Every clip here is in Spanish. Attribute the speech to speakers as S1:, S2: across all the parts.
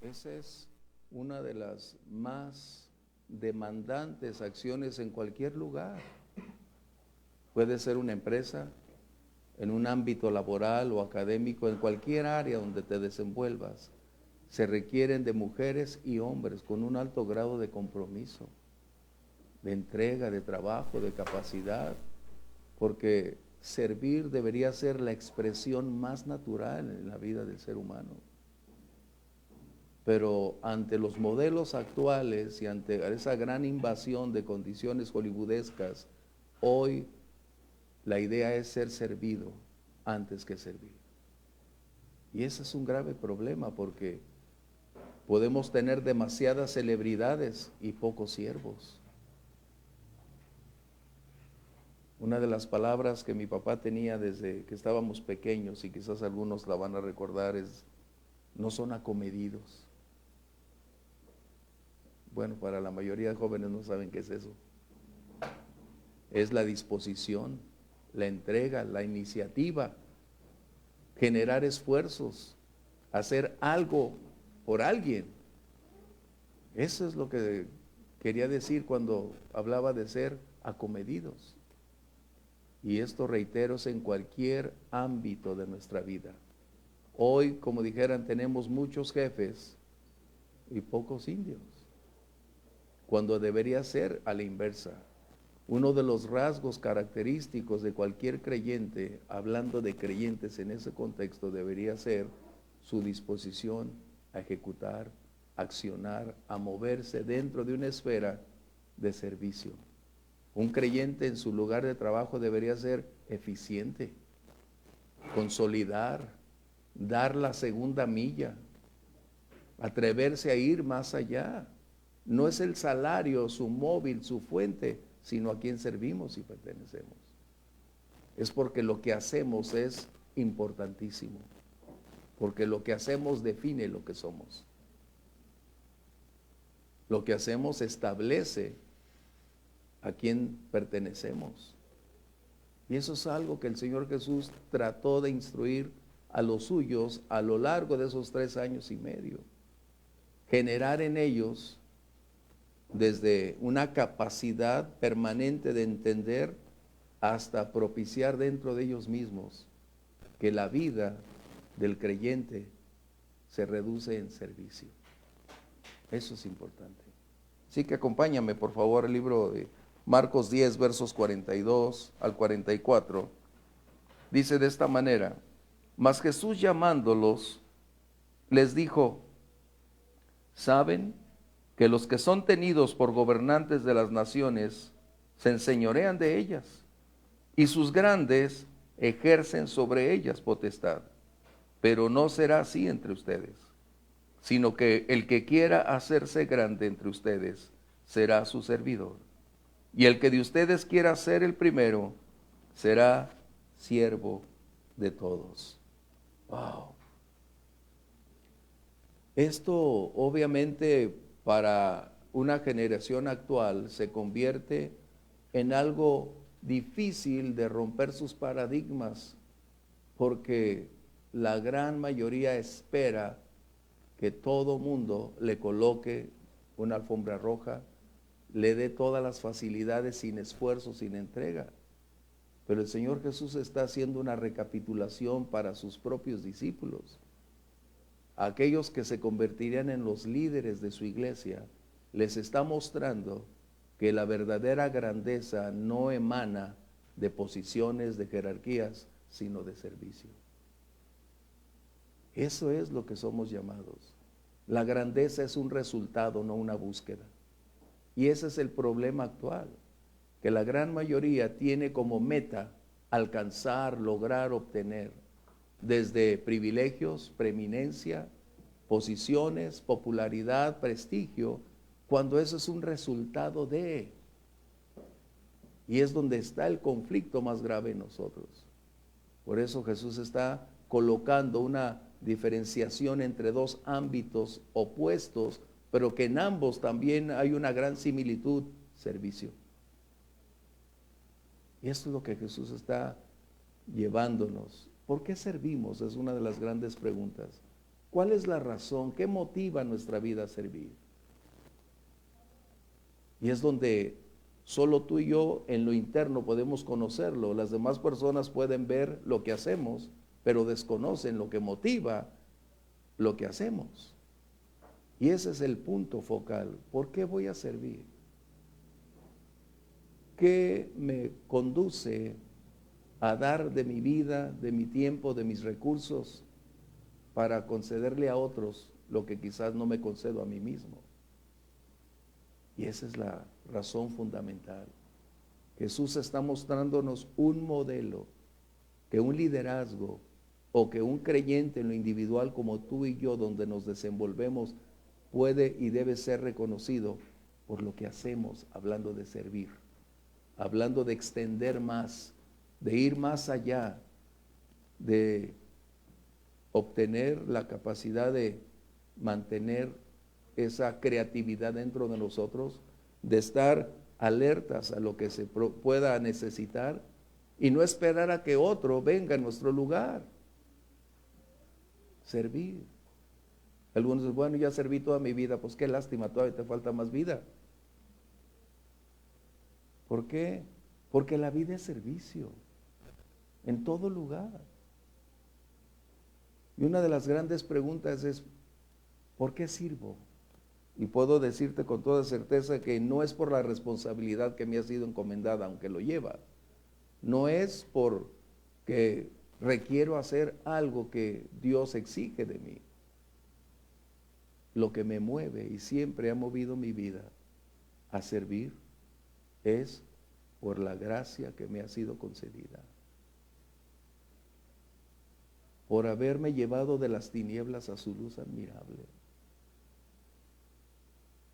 S1: Esa es una de las más demandantes acciones en cualquier lugar. Puede ser una empresa, en un ámbito laboral o académico, en cualquier área donde te desenvuelvas. Se requieren de mujeres y hombres con un alto grado de compromiso, de entrega, de trabajo, de capacidad, porque servir debería ser la expresión más natural en la vida del ser humano. Pero ante los modelos actuales y ante esa gran invasión de condiciones hollywoodescas, hoy la idea es ser servido antes que servir. Y ese es un grave problema porque podemos tener demasiadas celebridades y pocos siervos. Una de las palabras que mi papá tenía desde que estábamos pequeños, y quizás algunos la van a recordar, es: no son acomedidos. Bueno, para la mayoría de jóvenes no saben qué es eso. Es la disposición, la entrega, la iniciativa, generar esfuerzos, hacer algo por alguien. Eso es lo que quería decir cuando hablaba de ser acomedidos. Y esto, reitero, es en cualquier ámbito de nuestra vida. Hoy, como dijeran, tenemos muchos jefes y pocos indios, cuando debería ser a la inversa. Uno de los rasgos característicos de cualquier creyente, hablando de creyentes en ese contexto, debería ser su disposición a ejecutar, a accionar, a moverse dentro de una esfera de servicio. Un creyente en su lugar de trabajo debería ser eficiente, consolidar, dar la segunda milla, atreverse a ir más allá. No es el salario su móvil, su fuente, sino a quien servimos y pertenecemos. Es porque lo que hacemos es importantísimo, porque lo que hacemos define lo que somos. Lo que hacemos establece a quién pertenecemos. Y eso es algo que el Señor Jesús trató de instruir a los suyos a lo largo de esos 3 años y medio. Generar en ellos desde una capacidad permanente de entender hasta propiciar dentro de ellos mismos que la vida del creyente se reduce en servicio. Eso es importante. Así que acompáñame, por favor, el libro de Marcos 10, versos 42 al 44. Dice de esta manera: mas Jesús, llamándolos, les dijo: ¿saben que los que son tenidos por gobernantes de las naciones se enseñorean de ellas, y sus grandes ejercen sobre ellas potestad? Pero no será así entre ustedes, sino que el que quiera hacerse grande entre ustedes será su servidor. Y el que de ustedes quiera ser el primero será siervo de todos. Wow. Esto obviamente para una generación actual se convierte en algo difícil de romper sus paradigmas, porque la gran mayoría espera que todo mundo le coloque una alfombra roja, le dé todas las facilidades sin esfuerzo, sin entrega. Pero el Señor Jesús está haciendo una recapitulación para sus propios discípulos. Aquellos que se convertirían en los líderes de su iglesia, les está mostrando que la verdadera grandeza no emana de posiciones, de jerarquías, sino de servicio. Eso es lo que somos llamados. La grandeza es un resultado, no una búsqueda. Y ese es el problema actual, que la gran mayoría tiene como meta alcanzar, lograr, obtener, desde privilegios, preeminencia, posiciones, popularidad, prestigio, cuando eso es un resultado de, y es donde está el conflicto más grave en nosotros. Por eso Jesús está colocando una diferenciación entre dos ámbitos opuestos, pero que en ambos también hay una gran similitud: servicio. Y esto es lo que Jesús está llevándonos. ¿Por qué servimos? Es una de las grandes preguntas. ¿Cuál es la razón? ¿Qué motiva nuestra vida a servir? Y es donde solo tú y yo en lo interno podemos conocerlo. Las demás personas pueden ver lo que hacemos, pero desconocen lo que motiva lo que hacemos. Y ese es el punto focal. ¿Por qué voy a servir? ¿Qué me conduce a dar de mi vida, de mi tiempo, de mis recursos para concederle a otros lo que quizás no me concedo a mí mismo? Y esa es la razón fundamental. Jesús está mostrándonos un modelo, que un liderazgo o que un creyente en lo individual como tú y yo, donde nos desenvolvemos, puede y debe ser reconocido por lo que hacemos, hablando de servir, hablando de extender más, de ir más allá, de obtener la capacidad de mantener esa creatividad dentro de nosotros, de estar alertas a lo que se pueda necesitar y no esperar a que otro venga en nuestro lugar. Servir. Algunos dicen, bueno, ya serví toda mi vida, pues qué lástima, todavía te falta más vida. ¿Por qué? Porque la vida es servicio, en todo lugar. Y una de las grandes preguntas es, ¿por qué sirvo? Y puedo decirte con toda certeza que no es por la responsabilidad que me ha sido encomendada, aunque lo lleva. No es porque requiero hacer algo que Dios exige de mí. Lo que me mueve y siempre ha movido mi vida a servir es por la gracia que me ha sido concedida. Por haberme llevado de las tinieblas a su luz admirable.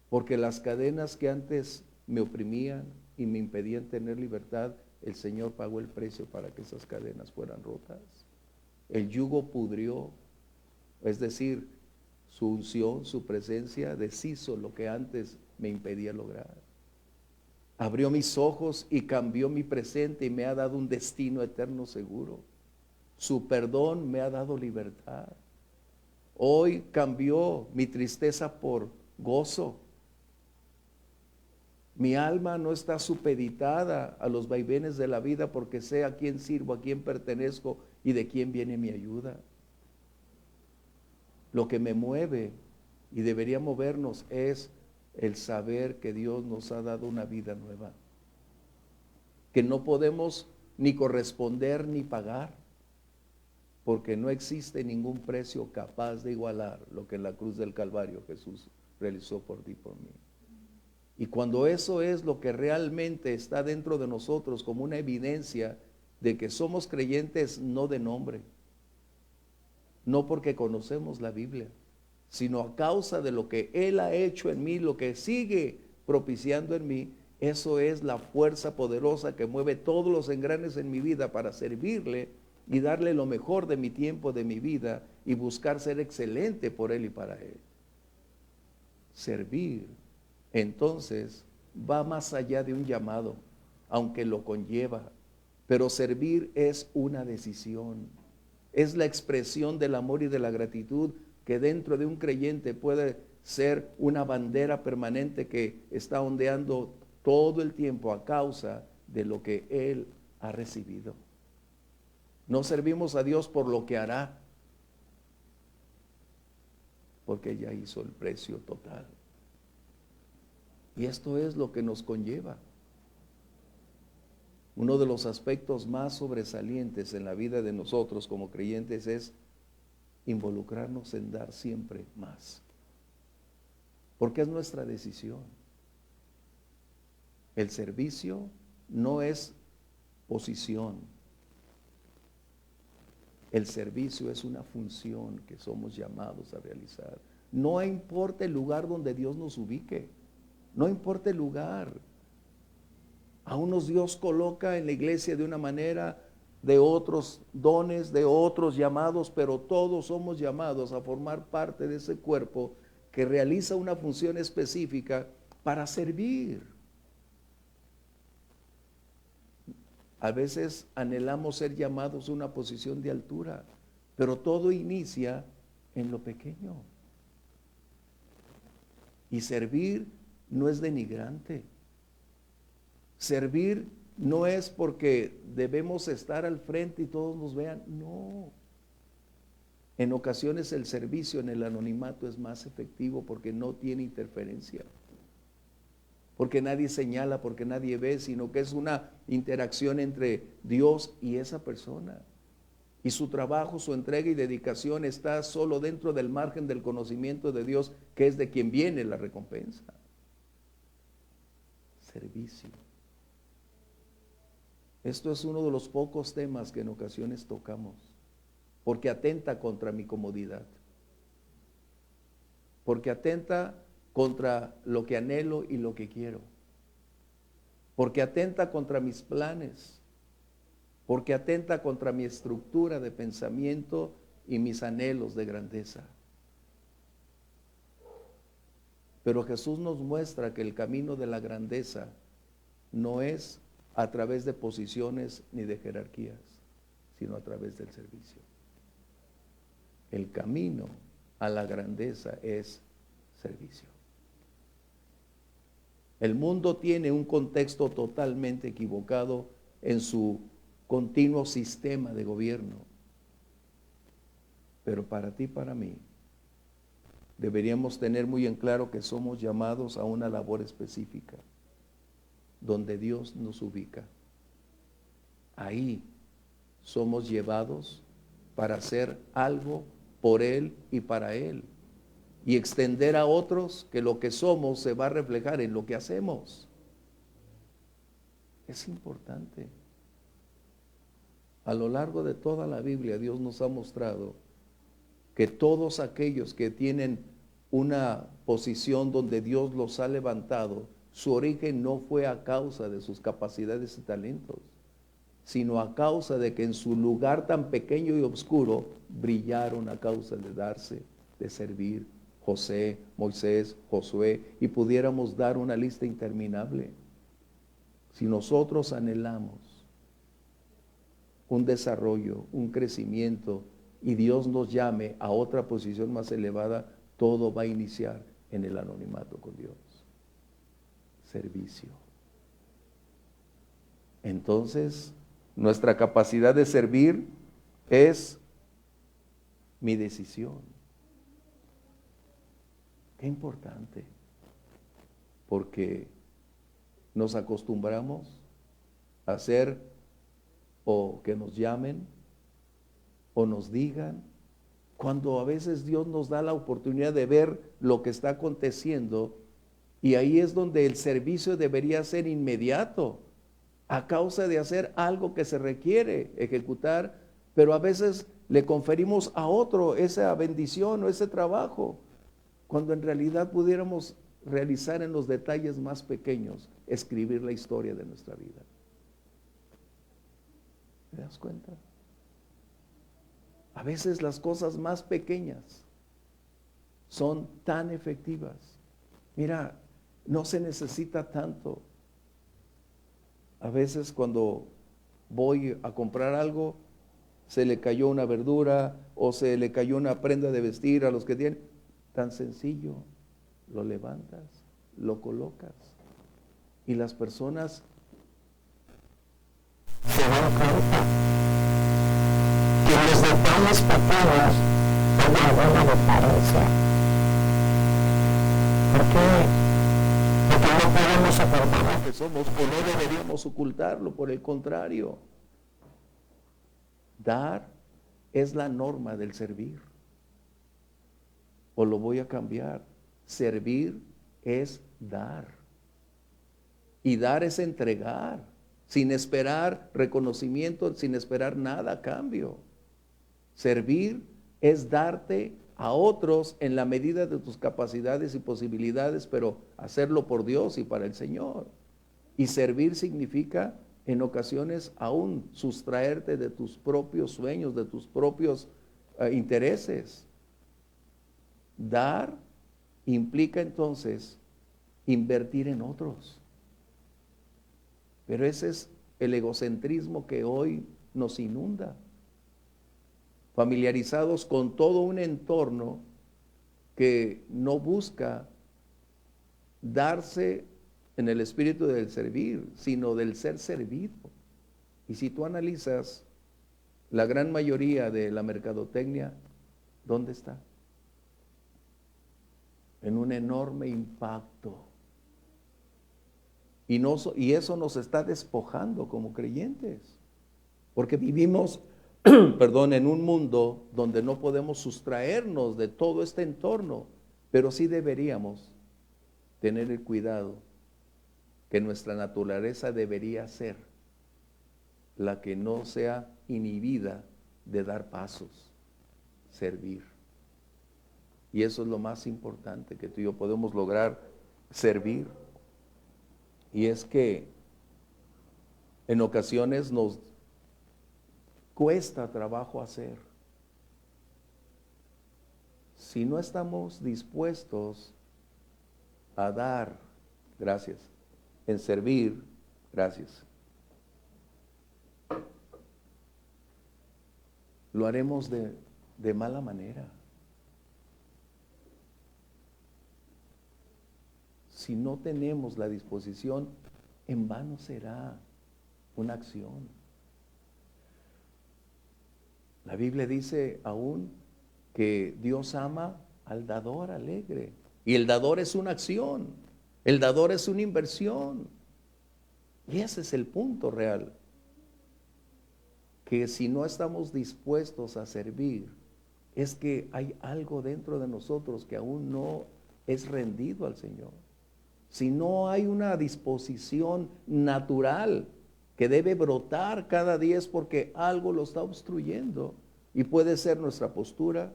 S1: Porque las cadenas que antes me oprimían y me impedían tener libertad, el Señor pagó el precio para que esas cadenas fueran rotas. El yugo pudrió, es decir, su unción, su presencia deshizo lo que antes me impedía lograr. Abrió mis ojos y cambió mi presente y me ha dado un destino eterno seguro. Su perdón me ha dado libertad. Hoy cambió mi tristeza por gozo. Mi alma no está supeditada a los vaivenes de la vida porque sé a quién sirvo, a quién pertenezco y de quién viene mi ayuda. Lo que me mueve y debería movernos es el saber que Dios nos ha dado una vida nueva, que no podemos ni corresponder ni pagar, porque no existe ningún precio capaz de igualar lo que en la cruz del Calvario Jesús realizó por ti y por mí. Y cuando eso es lo que realmente está dentro de nosotros como una evidencia de que somos creyentes no de nombre, no porque conocemos la Biblia, sino a causa de lo que Él ha hecho en mí, lo que sigue propiciando en mí, eso es la fuerza poderosa que mueve todos los engranes en mi vida para servirle y darle lo mejor de mi tiempo, de mi vida y buscar ser excelente por Él y para Él. Servir, entonces, va más allá de un llamado, aunque lo conlleva, pero servir es una decisión. Es la expresión del amor y de la gratitud que dentro de un creyente puede ser una bandera permanente que está ondeando todo el tiempo a causa de lo que Él ha recibido. No servimos a Dios por lo que hará, porque ya hizo el precio total. Y esto es lo que nos conlleva. Uno de los aspectos más sobresalientes en la vida de nosotros como creyentes es involucrarnos en dar siempre más. Porque es nuestra decisión. El servicio no es posición. El servicio es una función que somos llamados a realizar. No importa el lugar donde Dios nos ubique. No importa el lugar. A unos Dios coloca en la iglesia de una manera, de otros dones, de otros llamados, pero todos somos llamados a formar parte de ese cuerpo que realiza una función específica para servir. A veces anhelamos ser llamados a una posición de altura, pero todo inicia en lo pequeño. Y servir no es denigrante. Servir no es porque debemos estar al frente y todos nos vean. No. En ocasiones el servicio en el anonimato es más efectivo porque no tiene interferencia. Porque nadie señala, porque nadie ve, sino que es una interacción entre Dios y esa persona. Y su trabajo, su entrega y dedicación está solo dentro del margen del conocimiento de Dios, que es de quien viene la recompensa. Servicio. Esto es uno de los pocos temas que en ocasiones tocamos, porque atenta contra mi comodidad, porque atenta contra lo que anhelo y lo que quiero, porque atenta contra mis planes, porque atenta contra mi estructura de pensamiento y mis anhelos de grandeza. Pero Jesús nos muestra que el camino de la grandeza no es a través de posiciones ni de jerarquías, sino a través del servicio. El camino a la grandeza es servicio. El mundo tiene un contexto totalmente equivocado en su continuo sistema de gobierno. Pero para ti y para mí, deberíamos tener muy en claro que somos llamados a una labor específica, donde Dios nos ubica. Ahí somos llevados para hacer algo por Él y para Él, y extender a otros que lo que somos se va a reflejar en lo que hacemos. Es importante. A lo largo de toda la Biblia, Dios nos ha mostrado que todos aquellos que tienen una posición donde Dios los ha levantado, su origen no fue a causa de sus capacidades y talentos, sino a causa de que en su lugar tan pequeño y oscuro brillaron a causa de darse, de servir. José, Moisés, Josué, y pudiéramos dar una lista interminable. Si nosotros anhelamos un desarrollo, un crecimiento, y Dios nos llame a otra posición más elevada, todo va a iniciar en el anonimato con Dios. Servicio. Entonces, nuestra capacidad de servir es mi decisión. Qué importante, porque nos acostumbramos a hacer o que nos llamen o nos digan, cuando a veces Dios nos da la oportunidad de ver lo que está aconteciendo, y ahí es donde el servicio debería ser inmediato, a causa de hacer algo que se requiere ejecutar, pero a veces le conferimos a otro esa bendición o ese trabajo, cuando en realidad pudiéramos realizar en los detalles más pequeños, escribir la historia de nuestra vida. ¿Te das cuenta? A veces las cosas más pequeñas son tan efectivas. Mira, no se necesita tanto. A veces cuando voy a comprar algo, se le cayó una verdura o se le cayó una prenda de vestir a los que tienen. Tan sencillo, lo levantas, lo colocas, y las personas
S2: se dan cuenta que los detalles pequeños tienen buena diferencia. ¿Por qué? Porque no podemos ocultar
S1: que somos, o no deberíamos ocultarlo, por el contrario. Dar es la norma del servir. O lo voy a cambiar. Servir es dar. Y dar es entregar, sin esperar reconocimiento, sin esperar nada a cambio. Servir es darte a otros en la medida de tus capacidades y posibilidades, pero hacerlo por Dios y para el Señor. Y servir significa en ocasiones aún sustraerte de tus propios sueños, de tus propios intereses. Dar implica entonces invertir en otros. Pero ese es el egocentrismo que hoy nos inunda. familiarizados con todo un entorno que no busca darse en el espíritu del servir, sino del ser servido. Y si tú analizas la gran mayoría de la mercadotecnia, ¿dónde está? En un enorme impacto. Y eso nos está despojando como creyentes. Porque vivimos, perdón, en un mundo donde no podemos sustraernos de todo este entorno, pero sí deberíamos tener el cuidado que nuestra naturaleza debería ser la que no sea inhibida de dar pasos, servir. Y eso es lo más importante que tú y yo podemos lograr, servir. Y es que en ocasiones nos cuesta trabajo hacer. Si no estamos dispuestos a dar, gracias, en servir, gracias, lo haremos de mala manera. Si no tenemos la disposición, en vano será una acción. La Biblia dice aún que Dios ama al dador alegre. Y el dador es una acción. El dador es una inversión. Y ese es el punto real. Que si no estamos dispuestos a servir, es que hay algo dentro de nosotros que aún no es rendido al Señor. Si no hay una disposición natural que debe brotar cada día, es porque algo lo está obstruyendo. Y puede ser nuestra postura,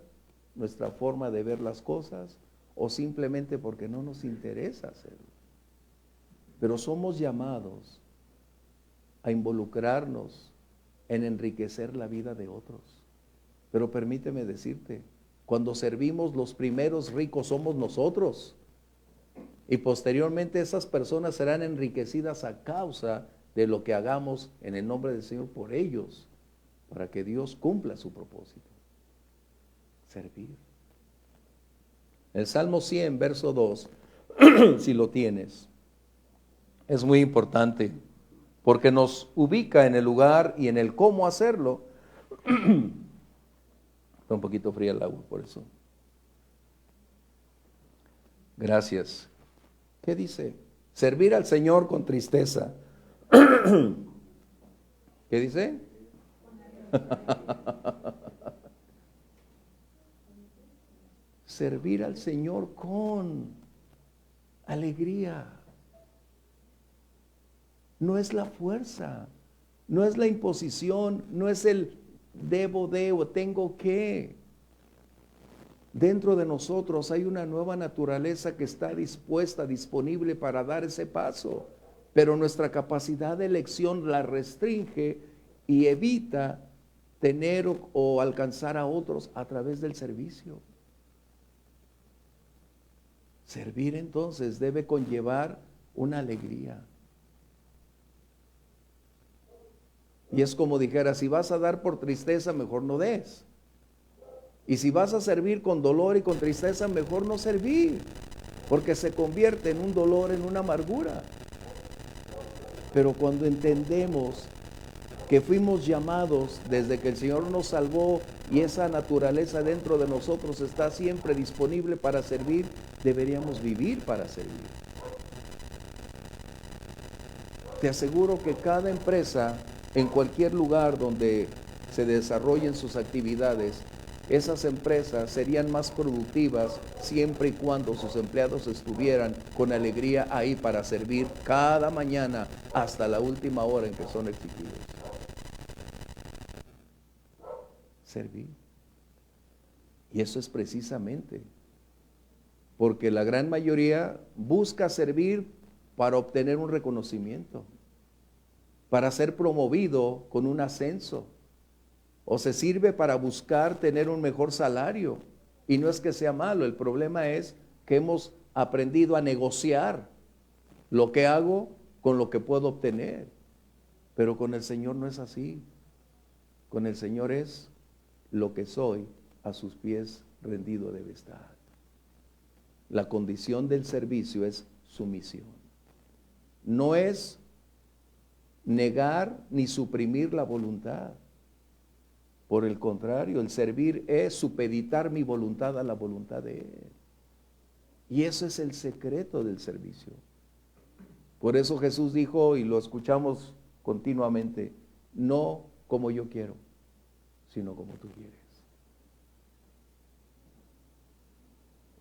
S1: nuestra forma de ver las cosas, o simplemente porque no nos interesa hacerlo. Pero somos llamados a involucrarnos en enriquecer la vida de otros. Pero permíteme decirte, cuando servimos, los primeros ricos somos nosotros. Y posteriormente esas personas serán enriquecidas a causa de lo que hagamos en el nombre del Señor por ellos, para que Dios cumpla su propósito. Servir. El Salmo 100, verso 2, si lo tienes, es muy importante, porque nos ubica en el lugar y en el cómo hacerlo. Está un poquito fría el agua, por eso. Gracias. ¿Qué dice? Servir al Señor con tristeza. ¿Qué dice? Servir al Señor con alegría. No es la fuerza, no es la imposición, no es el debo de o tengo que. Dentro de nosotros hay una nueva naturaleza que está dispuesta, disponible para dar ese paso, pero nuestra capacidad de elección la restringe y evita tener o alcanzar a otros a través del servicio. Servir entonces debe conllevar una alegría. Y es como dijera, si vas a dar por tristeza, mejor no des. Y si vas a servir con dolor y con tristeza, mejor no servir, porque se convierte en un dolor, en una amargura. Pero cuando entendemos que fuimos llamados desde que el Señor nos salvó y esa naturaleza dentro de nosotros está siempre disponible para servir, deberíamos vivir para servir. Te aseguro que cada empresa, en cualquier lugar donde se desarrollen sus actividades, esas empresas serían más productivas siempre y cuando sus empleados estuvieran con alegría ahí para servir cada mañana hasta la última hora en que son exigidos. Servir. Y eso es precisamente porque la gran mayoría busca servir para obtener un reconocimiento, para ser promovido con un ascenso, o se sirve para buscar tener un mejor salario. Y no es que sea malo, el problema es que hemos aprendido a negociar lo que hago con lo que puedo obtener. Pero con el Señor no es así. Con el Señor es lo que soy, a sus pies rendido debe estar. La condición del servicio es sumisión. No es negar ni suprimir la voluntad. Por el contrario, el servir es supeditar mi voluntad a la voluntad de Él. Y eso es el secreto del servicio. Por eso Jesús dijo, y lo escuchamos continuamente, no como yo quiero, sino como tú quieres.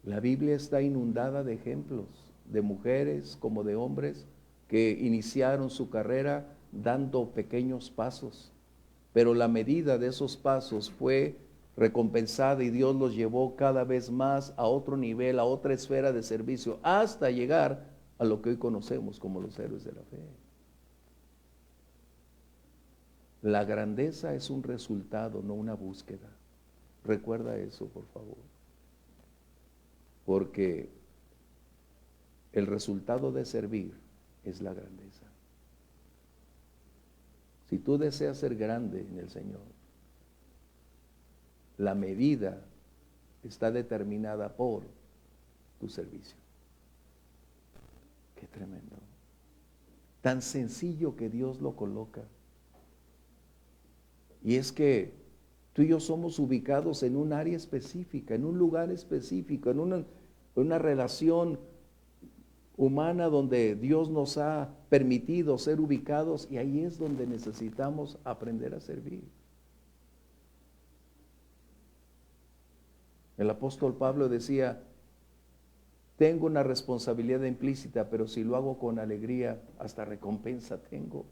S1: La Biblia está inundada de ejemplos, de mujeres como de hombres que iniciaron su carrera dando pequeños pasos, pero la medida de esos pasos fue recompensada y Dios los llevó cada vez más a otro nivel, a otra esfera de servicio, hasta llegar a lo que hoy conocemos como los héroes de la fe. La grandeza es un resultado, no una búsqueda. Recuerda eso, por favor. Porque el resultado de servir es la grandeza. Si tú deseas ser grande en el Señor, la medida está determinada por tu servicio. Qué tremendo. Tan sencillo que Dios lo coloca. Y es que tú y yo somos ubicados en un área específica, en un lugar específico, en una relación humana donde Dios nos ha permitido ser ubicados, y ahí es donde necesitamos aprender a servir. El apóstol Pablo decía, tengo una responsabilidad implícita, pero si lo hago con alegría, hasta recompensa tengo.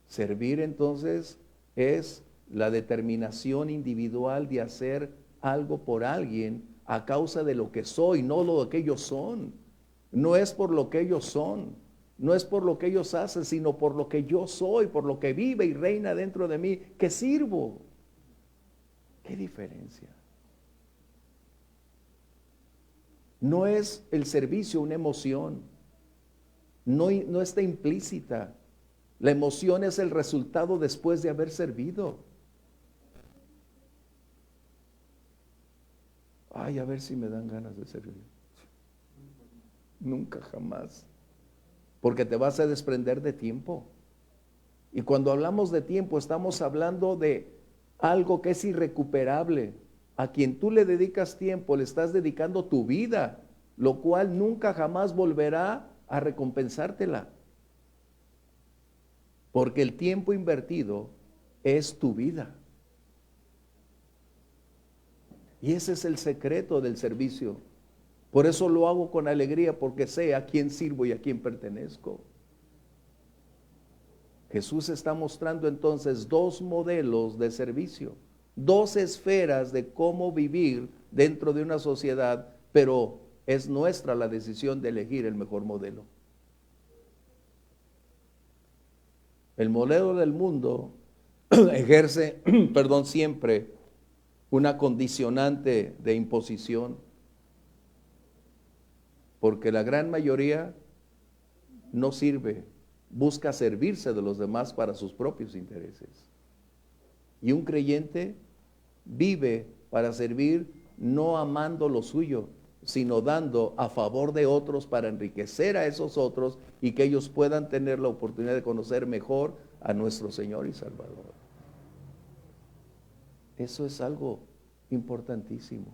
S1: Servir entonces es la determinación individual de hacer algo por alguien a causa de lo que soy, no lo que ellos son. No es por lo que ellos son, no es por lo que ellos hacen, sino por lo que yo soy, por lo que vive y reina dentro de mí, que sirvo. ¿Qué diferencia? No es el servicio una emoción, no está implícita. La emoción es el resultado después de haber servido. Ay, a ver si me dan ganas de servir. Nunca, jamás. Porque te vas a desprender de tiempo. Y cuando hablamos de tiempo, estamos hablando de algo que es irrecuperable. A quien tú le dedicas tiempo, le estás dedicando tu vida, lo cual nunca jamás volverá a recompensártela. Porque el tiempo invertido es tu vida. Y ese es el secreto del servicio. Por eso lo hago con alegría, porque sé a quién sirvo y a quién pertenezco. Jesús está mostrando entonces dos modelos de servicio, dos esferas de cómo vivir dentro de una sociedad, pero es nuestra la decisión de elegir el mejor modelo. El modelo del mundo ejerce, siempre una condicionante de imposición, porque la gran mayoría no sirve, busca servirse de los demás para sus propios intereses. Y un creyente vive para servir, no amando lo suyo, sino dando a favor de otros para enriquecer a esos otros y que ellos puedan tener la oportunidad de conocer mejor a nuestro Señor y Salvador. Eso es algo importantísimo.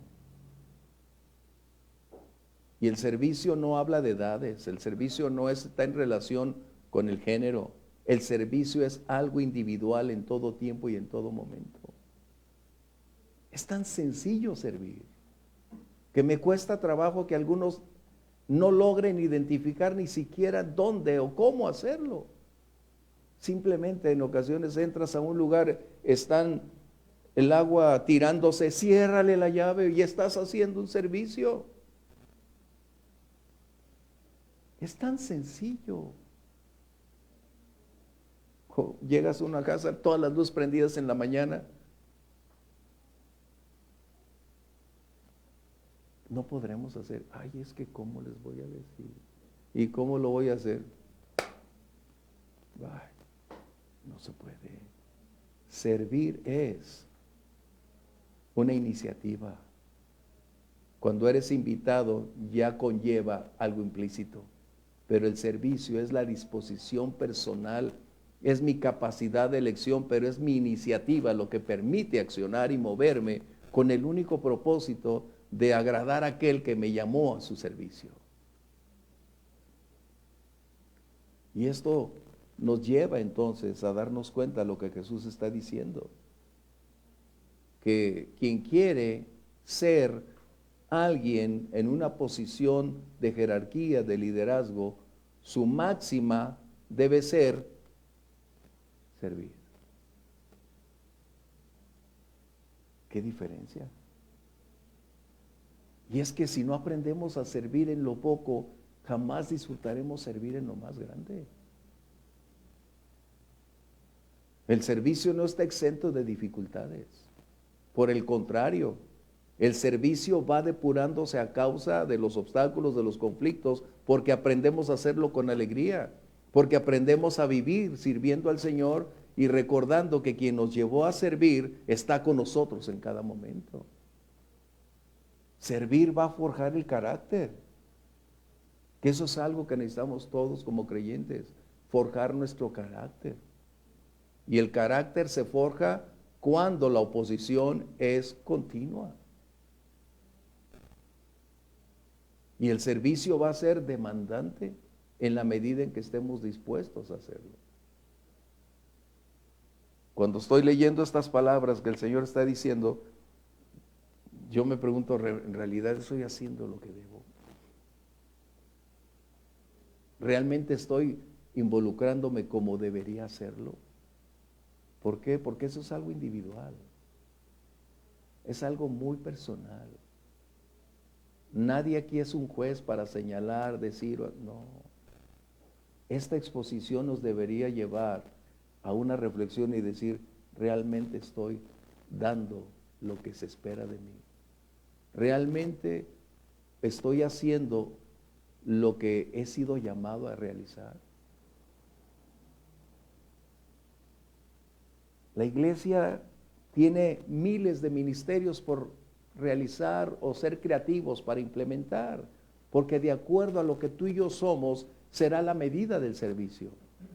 S1: Y el servicio no habla de edades, el servicio no está en relación con el género. El servicio es algo individual en todo tiempo y en todo momento. Es tan sencillo servir, que me cuesta trabajo que algunos no logren identificar ni siquiera dónde o cómo hacerlo. Simplemente en ocasiones entras a un lugar, están el agua tirándose, ciérrale la llave y estás haciendo un servicio. Es tan sencillo. Llegas a una casa, todas las luces prendidas en la mañana. No podremos hacer, ay, es que ¿cómo les voy a decir? ¿Y cómo lo voy a hacer? Ay, no se puede. Servir es una iniciativa. Cuando eres invitado ya conlleva algo implícito, pero el servicio es la disposición personal, es mi capacidad de elección, pero es mi iniciativa lo que permite accionar y moverme con el único propósito de agradar a aquel que me llamó a su servicio. Y esto nos lleva entonces a darnos cuenta de lo que Jesús está diciendo, que quien quiere ser alguien en una posición de jerarquía, de liderazgo, su máxima debe ser servir. ¿Qué diferencia? Y es que si no aprendemos a servir en lo poco, jamás disfrutaremos servir en lo más grande. El servicio no está exento de dificultades. Por el contrario, el servicio va depurándose a causa de los obstáculos, de los conflictos, porque aprendemos a hacerlo con alegría, porque aprendemos a vivir sirviendo al Señor y recordando que quien nos llevó a servir está con nosotros en cada momento. Servir va a forjar el carácter, que eso es algo que necesitamos todos como creyentes, forjar nuestro carácter. Y el carácter se forja cuando la oposición es continua. Y el servicio va a ser demandante en la medida en que estemos dispuestos a hacerlo. Cuando estoy leyendo estas palabras que el Señor está diciendo, yo me pregunto, ¿en realidad estoy haciendo lo que debo? ¿Realmente estoy involucrándome como debería hacerlo? ¿Por qué? Porque eso es algo individual. Es algo muy personal. Nadie aquí es un juez para señalar, decir, no. Esta exposición nos debería llevar a una reflexión y decir, realmente estoy dando lo que se espera de mí. Realmente estoy haciendo lo que he sido llamado a realizar. La iglesia tiene miles de ministerios por realizar o ser creativos para implementar, porque de acuerdo a lo que tú y yo somos, será la medida del servicio.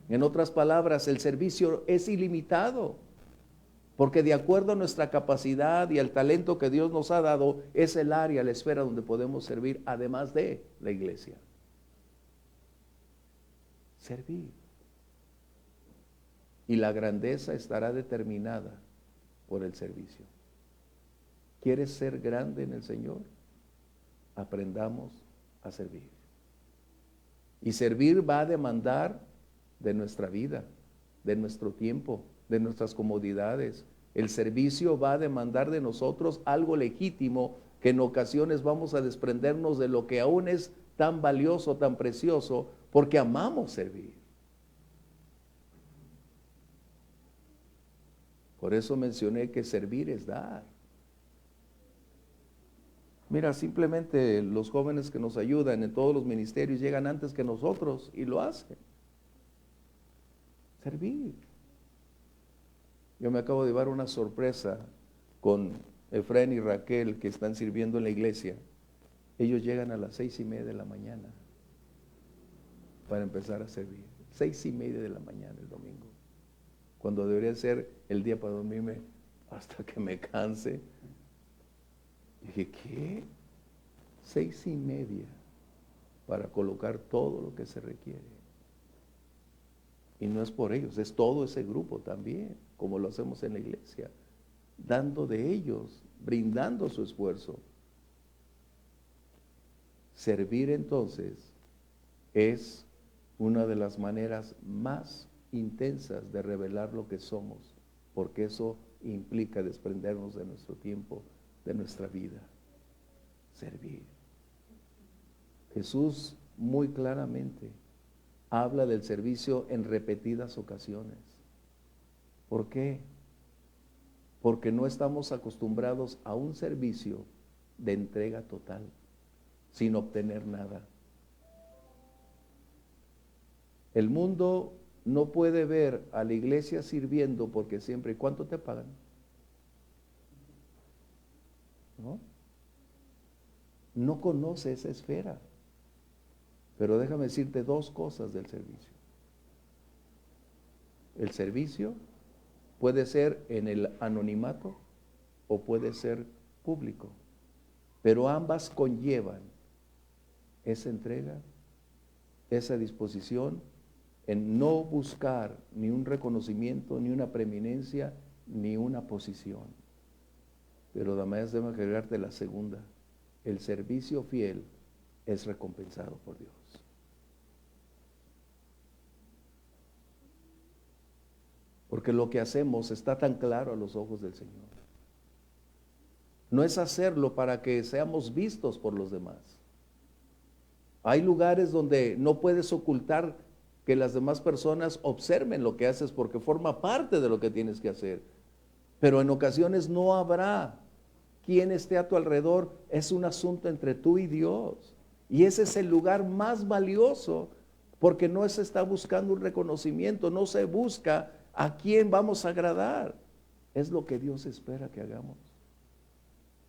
S1: En otras palabras, el servicio es ilimitado, porque de acuerdo a nuestra capacidad y al talento que Dios nos ha dado, es el área, la esfera donde podemos servir, además de la iglesia. Servir. Y la grandeza estará determinada por el servicio. ¿Quieres ser grande en el Señor? Aprendamos a servir. Y servir va a demandar de nuestra vida, de nuestro tiempo, de nuestras comodidades. El servicio va a demandar de nosotros algo legítimo que en ocasiones vamos a desprendernos de lo que aún es tan valioso, tan precioso, porque amamos servir. Por eso mencioné que servir es dar. Mira, simplemente los jóvenes que nos ayudan en todos los ministerios llegan antes que nosotros y lo hacen. Servir. Yo me acabo de llevar una sorpresa con Efraín y Raquel que están sirviendo en la iglesia. Ellos llegan a las 6:30 de la mañana para empezar a servir. 6:30 de la mañana el domingo, cuando debería ser el día para dormirme hasta que me canse. Dije, ¿qué? 6:30 para colocar todo lo que se requiere. Y no es por ellos, es todo ese grupo también, como lo hacemos en la iglesia, dando de ellos, brindando su esfuerzo. Servir entonces es una de las maneras más intensas de revelar lo que somos, porque eso implica desprendernos de nuestro tiempo, de nuestra vida. Servir. Jesús muy claramente habla del servicio en repetidas ocasiones. ¿Por qué? Porque no estamos acostumbrados a un servicio de entrega total, sin obtener nada. El mundo no puede ver a la iglesia sirviendo porque siempre, ¿cuánto te pagan? No conoce esa esfera. Pero déjame decirte dos cosas del servicio. El servicio puede ser en el anonimato o puede ser público, pero ambas conllevan esa entrega, esa disposición en no buscar ni un reconocimiento, ni una preeminencia, ni una posición. Pero además déjame agregarte la segunda: el servicio fiel es recompensado por Dios. Porque lo que hacemos está tan claro a los ojos del Señor. No es hacerlo para que seamos vistos por los demás. Hay lugares donde no puedes ocultar que las demás personas observen lo que haces porque forma parte de lo que tienes que hacer. Pero en ocasiones no habrá quien esté a tu alrededor. Es un asunto entre tú y Dios. Y ese es el lugar más valioso, porque no se está buscando un reconocimiento, no se busca a quién vamos a agradar. Es lo que Dios espera que hagamos.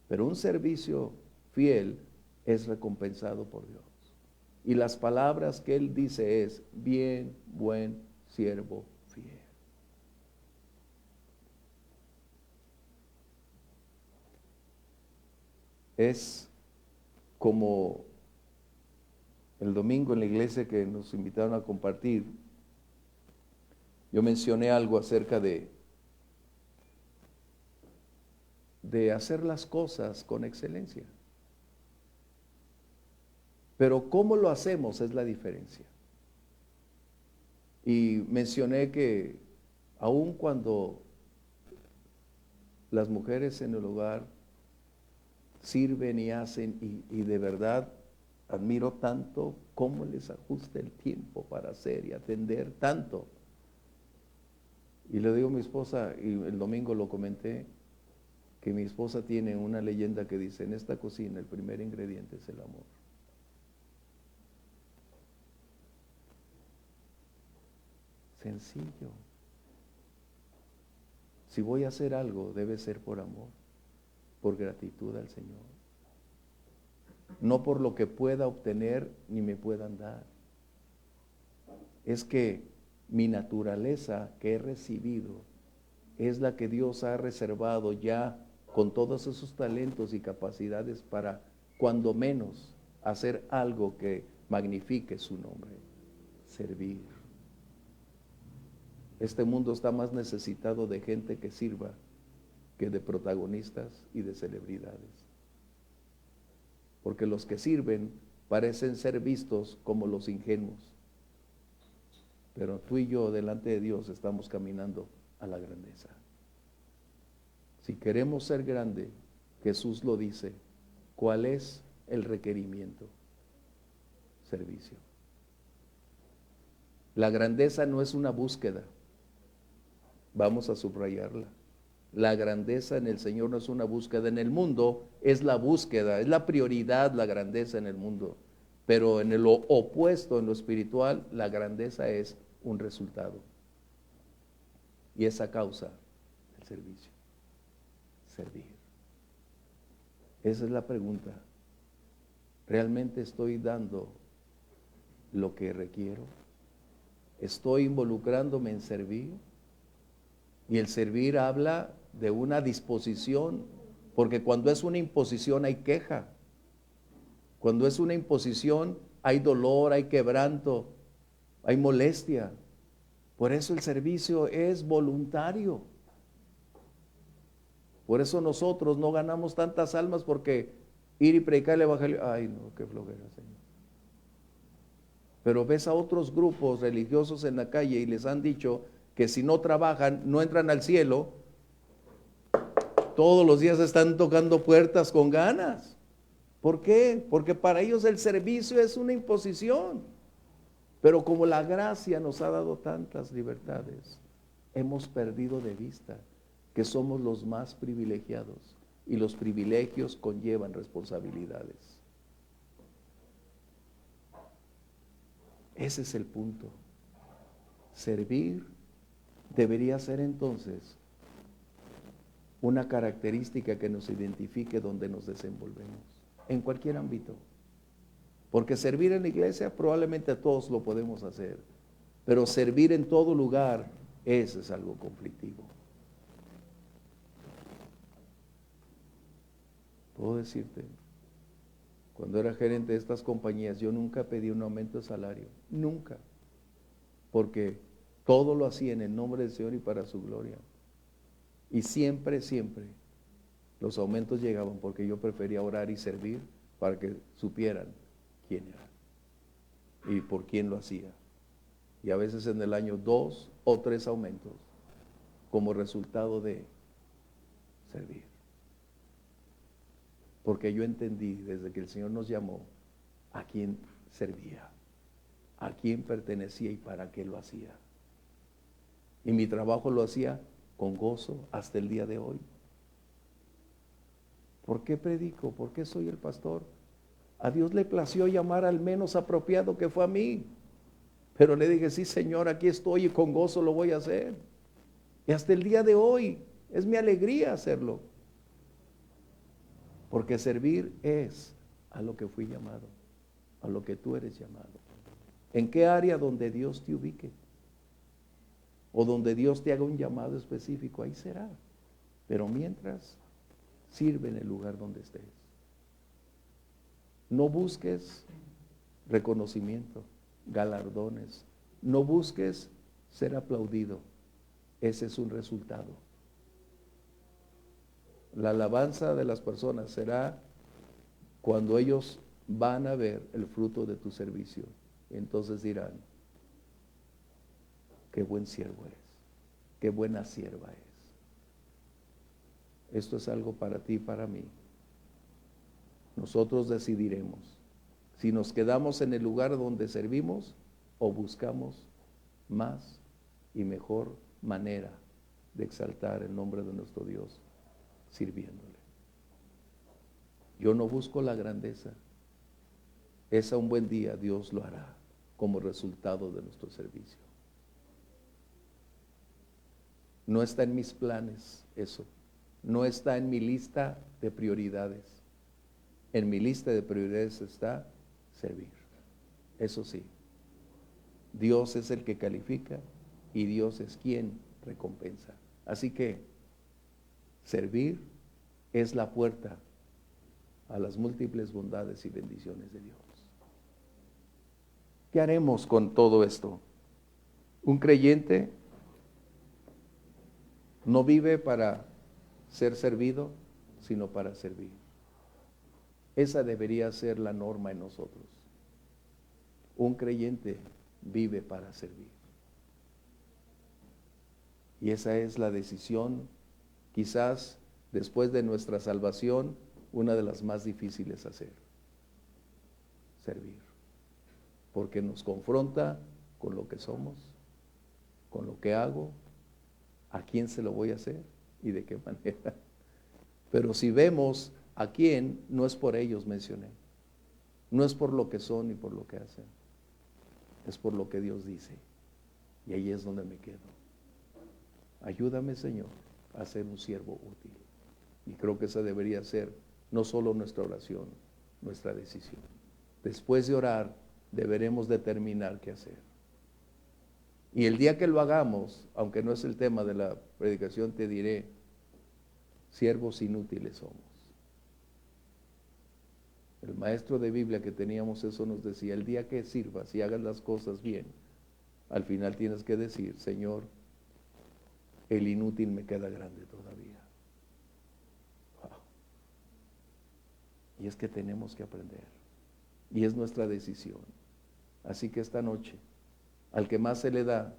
S1: Pero un servicio fiel es recompensado por Dios. Y las palabras que Él dice es: bien, buen siervo fiel. Es como el domingo en la iglesia que nos invitaron a compartir. Yo mencioné algo acerca de hacer las cosas con excelencia. Pero cómo lo hacemos es la diferencia. Y mencioné que aun cuando las mujeres en el hogar sirven y hacen, y de verdad admiro tanto cómo les ajusta el tiempo para hacer y atender tanto. Y le digo a mi esposa, y el domingo lo comenté, que mi esposa tiene una leyenda que dice: en esta cocina el primer ingrediente es el amor. Sencillo. Si voy a hacer algo, debe ser por amor, por gratitud al Señor. No por lo que pueda obtener ni me puedan dar. Es que mi naturaleza que he recibido es la que Dios ha reservado ya con todos esos talentos y capacidades para, cuando menos, hacer algo que magnifique su nombre: servir. Este mundo está más necesitado de gente que sirva que de protagonistas y de celebridades. Porque los que sirven parecen ser vistos como los ingenuos. Pero tú y yo delante de Dios estamos caminando a la grandeza. Si queremos ser grande, Jesús lo dice, ¿cuál es el requerimiento? Servicio. La grandeza no es una búsqueda. Vamos a subrayarla. La grandeza en el Señor no es una búsqueda. En el mundo es la búsqueda, es la prioridad, la grandeza en el mundo. Pero en lo opuesto, en lo espiritual, la grandeza es un resultado. Y esa causa, el servicio. Servir. Esa es la pregunta. ¿Realmente estoy dando lo que requiero? ¿Estoy involucrándome en servir? Y el servir habla de una disposición, porque cuando es una imposición hay queja. Cuando es una imposición hay dolor, hay quebranto, hay molestia. Por eso el servicio es voluntario. Por eso nosotros no ganamos tantas almas, porque ir y predicar el evangelio, ay no, qué flojera, Señor. Pero ves a otros grupos religiosos en la calle y les han dicho que si no trabajan no entran al cielo. Todos los días están tocando puertas con ganas. ¿Por qué? Porque para ellos el servicio es una imposición. Pero como la gracia nos ha dado tantas libertades, hemos perdido de vista que somos los más privilegiados, y los privilegios conllevan responsabilidades. Ese es el punto. servir debería ser entonces una característica que nos identifique donde nos desenvolvemos, en cualquier ámbito. Porque servir en la iglesia probablemente todos lo podemos hacer, pero servir en todo lugar, eso es algo conflictivo. Puedo decirte, cuando era gerente de estas compañías, yo nunca pedí un aumento de salario, nunca, porque todo lo hacía en el nombre del Señor y para su gloria. Y siempre, siempre los aumentos llegaban porque yo prefería orar y servir para que supieran quién era y por quién lo hacía. Y a veces en el año 2 o 3 aumentos como resultado de servir. Porque yo entendí desde que el Señor nos llamó a quién servía, a quién pertenecía y para qué lo hacía. Y mi trabajo lo hacía con gozo hasta el día de hoy. ¿Por qué predico? ¿Por qué soy el pastor? A Dios le plació llamar al menos apropiado, que fue a mí. Pero le dije, sí, Señor, aquí estoy y con gozo lo voy a hacer. Y hasta el día de hoy es mi alegría hacerlo. Porque servir es a lo que fui llamado, a lo que tú eres llamado. ¿En qué área donde Dios te ubique? O donde Dios te haga un llamado específico, ahí será. Pero mientras, sirve en el lugar donde estés. No busques reconocimiento, galardones. No busques ser aplaudido. Ese es un resultado. La alabanza de las personas será cuando ellos van a ver el fruto de tu servicio. Entonces dirán, qué buen siervo es, qué buena sierva es. Esto es algo para ti y para mí. Nosotros decidiremos si nos quedamos en el lugar donde servimos o buscamos más y mejor manera de exaltar el nombre de nuestro Dios sirviéndole. Yo no busco la grandeza. Esa un buen día Dios lo hará como resultado de nuestro servicio. No está en mis planes eso. No está en mi lista de prioridades. En mi lista de prioridades está servir. Eso sí, Dios es el que califica y Dios es quien recompensa. Así que servir es la puerta a las múltiples bondades y bendiciones de Dios. ¿Qué haremos con todo esto? Un creyente no vive para ser servido, sino para servir. Esa debería ser la norma en nosotros. Un creyente vive para servir. Y esa es la decisión, quizás después de nuestra salvación, una de las más difíciles a hacer. Servir. Porque nos confronta con lo que somos, con lo que hago, a quién se lo voy a hacer y de qué manera. Pero si vemos a quién, no es por ellos, mencioné. No es por lo que son ni por lo que hacen. Es por lo que Dios dice. Y ahí es donde me quedo. Ayúdame, Señor, a ser un siervo útil. Y creo que esa debería ser no solo nuestra oración, nuestra decisión. Después de orar, deberemos determinar qué hacer. Y el día que lo hagamos, aunque no es el tema de la predicación, te diré, siervos inútiles somos. El maestro de Biblia que teníamos eso nos decía, el día que sirvas y hagas las cosas bien, al final tienes que decir, Señor, el inútil me queda grande todavía. Wow. Y es que tenemos que aprender. Y es nuestra decisión. Así que esta noche, al que más se le da,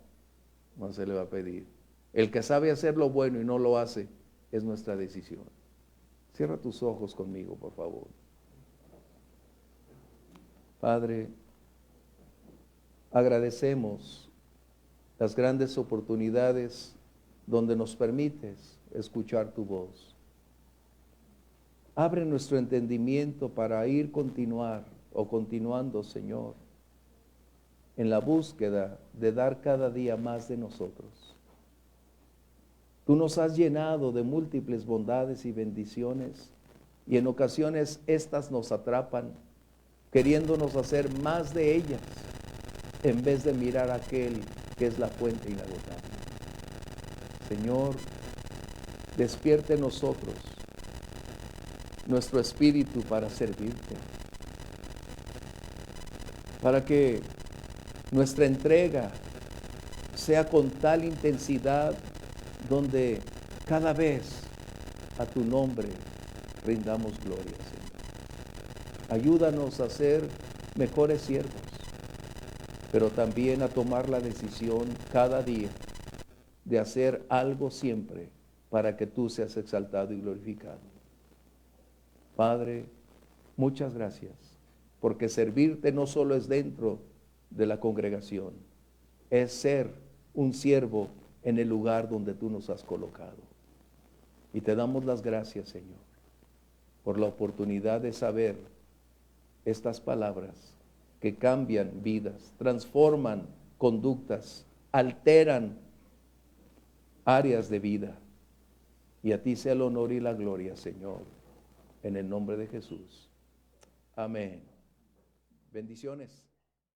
S1: más se le va a pedir. El que sabe hacer lo bueno y no lo hace, es nuestra decisión. Cierra tus ojos conmigo, por favor. Padre, agradecemos las grandes oportunidades donde nos permites escuchar tu voz. Abre nuestro entendimiento para continuando, Señor, en la búsqueda de dar cada día más de nosotros. Tú nos has llenado de múltiples bondades y bendiciones, y en ocasiones estas nos atrapan, queriéndonos hacer más de ellas, en vez de mirar a aquel que es la fuente inagotable. Señor, despierte en nosotros nuestro espíritu para servirte, para que nuestra entrega sea con tal intensidad donde cada vez a tu nombre rindamos gloria, Señor. Ayúdanos a ser mejores siervos, pero también a tomar la decisión cada día de hacer algo siempre para que tú seas exaltado y glorificado. Padre, muchas gracias, porque servirte no solo es dentro de la congregación, es ser un siervo en el lugar donde tú nos has colocado. Y te damos las gracias, Señor, por la oportunidad de saber estas palabras que cambian vidas, transforman conductas, alteran áreas de vida. Y a ti sea el honor y la gloria, Señor, en el nombre de Jesús. Amén. Bendiciones.